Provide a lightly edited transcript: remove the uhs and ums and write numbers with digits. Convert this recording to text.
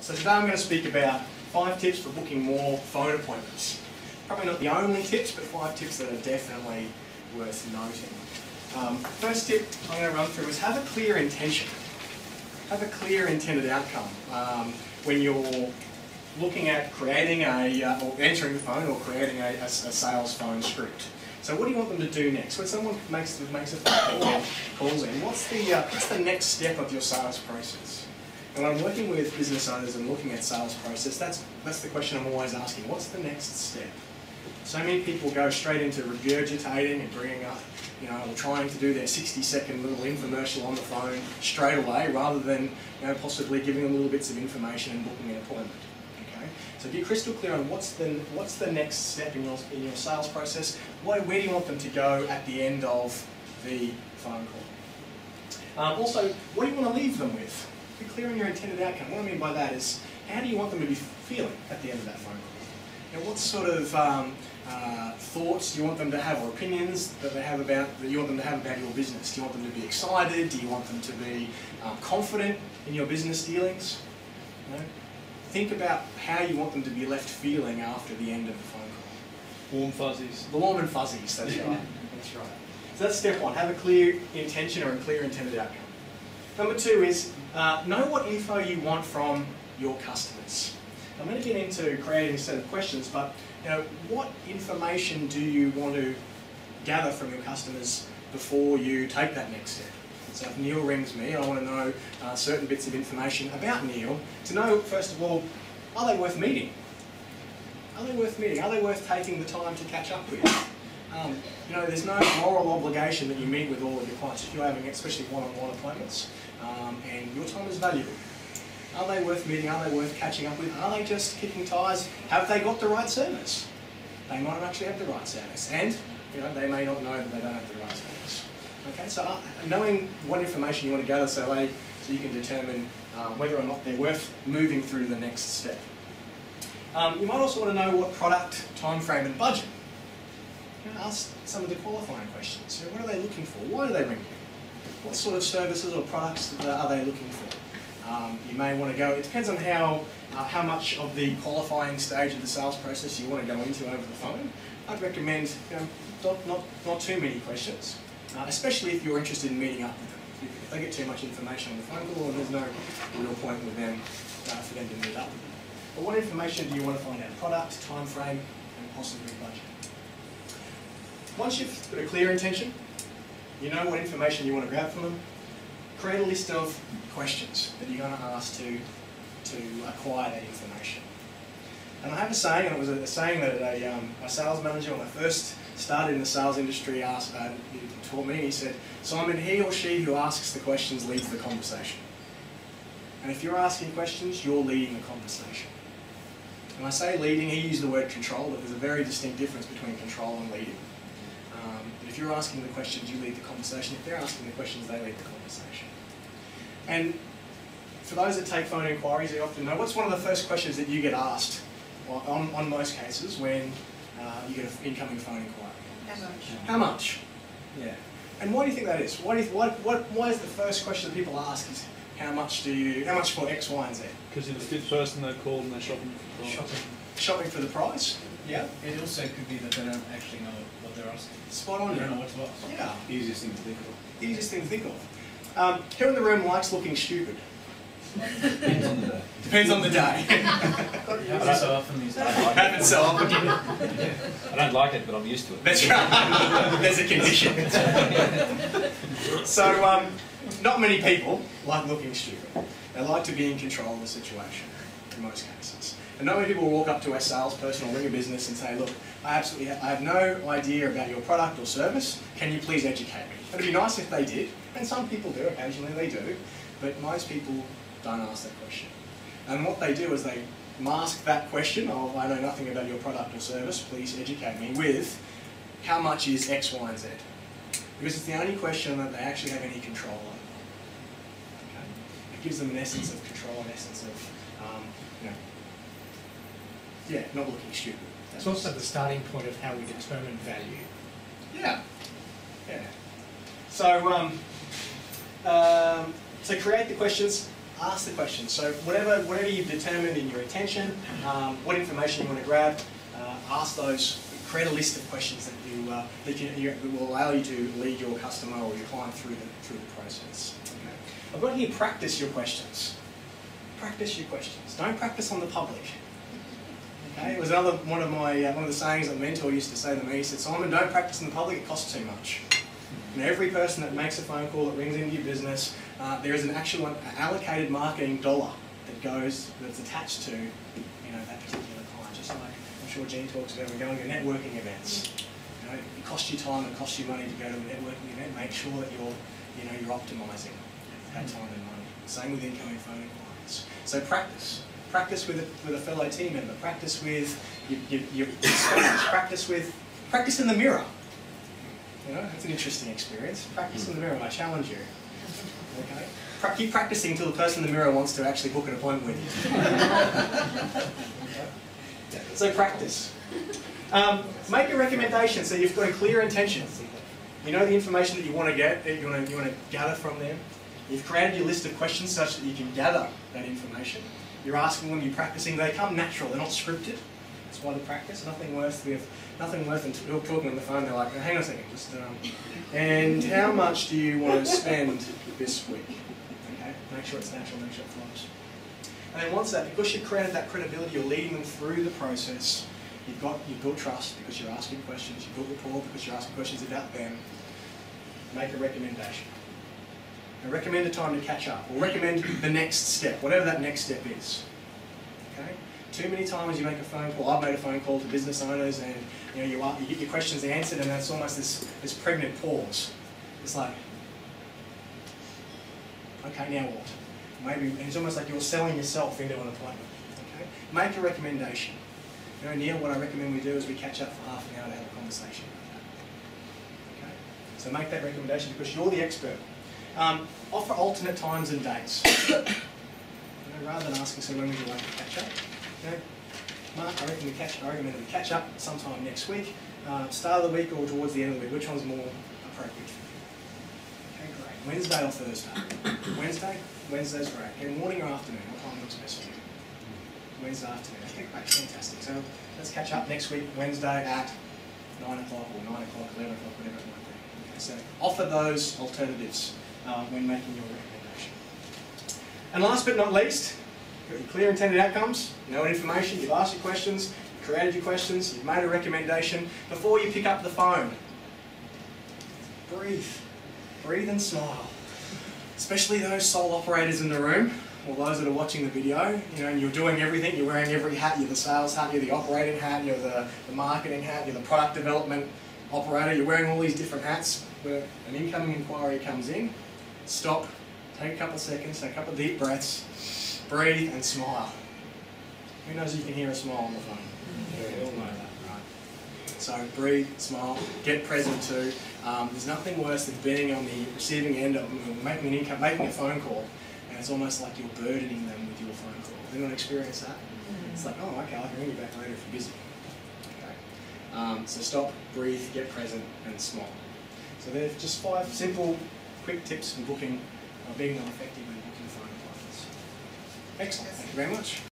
So today I'm going to speak about 5 tips for booking more phone appointments. Probably not the only tips, but 5 tips that are definitely worth noting. First tip I'm going to run through is have a clear intention. Have a clear intended outcome when you're looking at creating or entering the phone or creating a sales phone script. So what do you want them to do next? When someone makes a phone call or calls in, what's the next step of your sales process? And when I'm working with business owners and looking at sales process, that's the question I'm always asking. What's the next step? So many people go straight into regurgitating and bringing up, or trying to do their 60-second little infomercial on the phone straight away, rather than possibly giving them little bits of information and booking an appointment. Okay? So be crystal clear on what's the next step in your sales process. Where do you want them to go at the end of the phone call? Also, what do you want to leave them with? Be clear on your intended outcome. What I mean by that is, how do you want them to be feeling at the end of that phone call? What sort of thoughts do you want them to have, or opinions that you want them to have about your business? Do you want them to be excited? Do you want them to be confident in your business dealings? Think about how you want them to be left feeling after the end of the phone call. Warm fuzzies. Warm and fuzzies, that's right. That's right. So that's step 1, have a clear intention or a clear intended outcome. Number 2 is know what info you want from your customers. I'm going to get into creating a set of questions, but what information do you want to gather from your customers before you take that next step? So if Neil rings me, I want to know certain bits of information about Neil, to know, first of all, are they worth meeting? Are they worth meeting? Are they worth taking the time to catch up with? There's no moral obligation that you meet with all of your clients if you're having especially one-on-one appointments, and your time is valuable. Are they worth meeting? Are they worth catching up with? Are they just kicking tyres? Have they got the right service? They might not actually have the right service, and they may not know that they don't have the right service. Okay, so knowing what information you want to gather so you can determine whether or not they're worth moving through the next step. You might also want to know what product, time frame, and budget. Ask some of the qualifying questions. What are they looking for? Why do they ring you? What sort of services or products are they looking for? You may want to go, it depends on how much of the qualifying stage of the sales process you want to go into over the phone. I'd recommend not too many questions, especially if you're interested in meeting up with them. If they get too much information on the phone call, there's no real point with them for them to meet up with you. But what information do you want to find out? Product, time frame, and possibly budget. Once you've got a clear intention, you know what information you want to grab from them, create a list of questions that you're going to ask to acquire that information. And I have a saying, and it was a saying that a sales manager when I first started in the sales industry taught me. He said, "Simon, he or she who asks the questions leads the conversation." And if you're asking questions, you're leading the conversation. When I say leading, he used the word control, but there's a very distinct difference between control and leading. If you're asking the questions, you lead the conversation. If they're asking the questions, they lead the conversation. And for those that take phone inquiries, they often know what's one of the first questions that you get asked, on most cases, when you get an incoming phone inquiry. How much? How much? Yeah. And why do you think that is? Why is the first question that people ask is how much for X, Y, and Z? Because you're the 5th person they've called and they're shopping for the price. Shopping for the price? Yeah. It also could be that they don't actually know what they're asking. Spot on. They don't know what to ask. Yeah. Easiest thing to think of. Easiest thing to think of. Who in the room likes looking stupid? Depends on the day. Depends on the day. Happens so often these days. Happens so often. I don't like it, but I'm used to it. That's right. There's a condition. So, not many people like looking stupid. They like to be in control of the situation, in most cases. And not many people will walk up to a salesperson or ring a business and say, "Look, I have no idea about your product or service. Can you please educate me?" It'd be nice if they did, and some people do. Occasionally they do, but most people don't ask that question. And what they do is they mask that question of, "I know nothing about your product or service, please educate me," with, "How much is X, Y, and Z?" Because it's the only question that they actually have any control over. Okay? It gives them an essence of control, an essence of, not looking stupid. It's also the starting point of how we determine value. Yeah. Yeah. So, so create the questions, ask the question. So whatever you've determined in your intention, what information you want to grab, ask those. Create a list of questions that that will allow you to lead your customer or your client through the process. Okay. I've got here, practice your questions. Practice your questions. Don't practice on the public. Okay. It was one of the sayings that a mentor used to say to me. He said, "Simon, don't practice in the public. It costs too much." And every person that makes a phone call that rings into your business, there is an actual allocated marketing dollar that's attached to that particular client. Just like I'm sure Jean talks about when going to networking events. It costs you time, it costs you money to go to a networking event. Make sure that you're optimising that time and money. Same with incoming phone clients. So practice. Practice with a fellow team member. Practice with your spouse. Practice in the mirror. That's an interesting experience. Practice in the mirror. I challenge you. Okay. Keep practicing until the person in the mirror wants to actually book an appointment with you. Okay. So practice. Make a recommendation. So you've got a clear intention. You know the information that you want to get, that you want to gather from them. You've created your list of questions such that you can gather that information. You're asking them, you're practicing. They come natural. They're not scripted. That's why they practice. Nothing worse than talking on the phone. They're like, "Hang on a second, and how much do you want to spend this week?" Okay, make sure it's natural. Make sure it flows. And then once because you've created that credibility, you're leading them through the process. You've built trust because you're asking questions. You've built rapport because you're asking questions about them. Make a recommendation. And recommend a time to catch up, or recommend the next step, whatever that next step is. Okay. Too many times you make a phone call. I've made a phone call to business owners, and you get your questions answered, and that's almost this pregnant pause. It's like, okay, now what? And it's almost like you're selling yourself into an appointment. Okay. Make a recommendation. Neil, what I recommend we do is we catch up for half an hour to have a conversation about that. Okay? So make that recommendation because you're the expert. Offer alternate times and dates. Rather than asking, so when would you like to catch up? Mark, I recommend we catch up sometime next week, start of the week or towards the end of the week. Which one's more appropriate for you? Okay, great. Wednesday or Thursday? Wednesday? Wednesday's great. Okay, morning or afternoon? What time looks best for you? Wednesday afternoon. Okay, great, fantastic. So let's catch up next week, Wednesday at 9 o'clock or 9 o'clock, 11 o'clock, whatever it might be. Okay, so offer those alternatives when making your recommendation. And last but not least, you've got your clear intended outcomes, you know what information, you've asked your questions, you've created your questions, you've made a recommendation. Before you pick up the phone, breathe. Breathe and smile. Especially those sole operators in the room, or those that are watching the video, and you're doing everything, you're wearing every hat, you're the sales hat, you're the operating hat, you're the marketing hat, you're the product development operator, you're wearing all these different hats. Where an incoming inquiry comes in, stop, take a couple of seconds, take a couple of deep breaths, breathe and smile. Who knows if you can hear a smile on the phone? We all know that, right? So breathe, smile, get present too. There's nothing worse than being on the receiving end of making a phone call. It's almost like you're burdening them with your phone call. Anyone experience that? It's like, oh, okay, I can ring you back later if you're busy. Okay. So stop, breathe, get present, and smile. So there's just 5 simple, quick tips for booking, being more effective in booking phone appointments. Excellent. Thank you very much.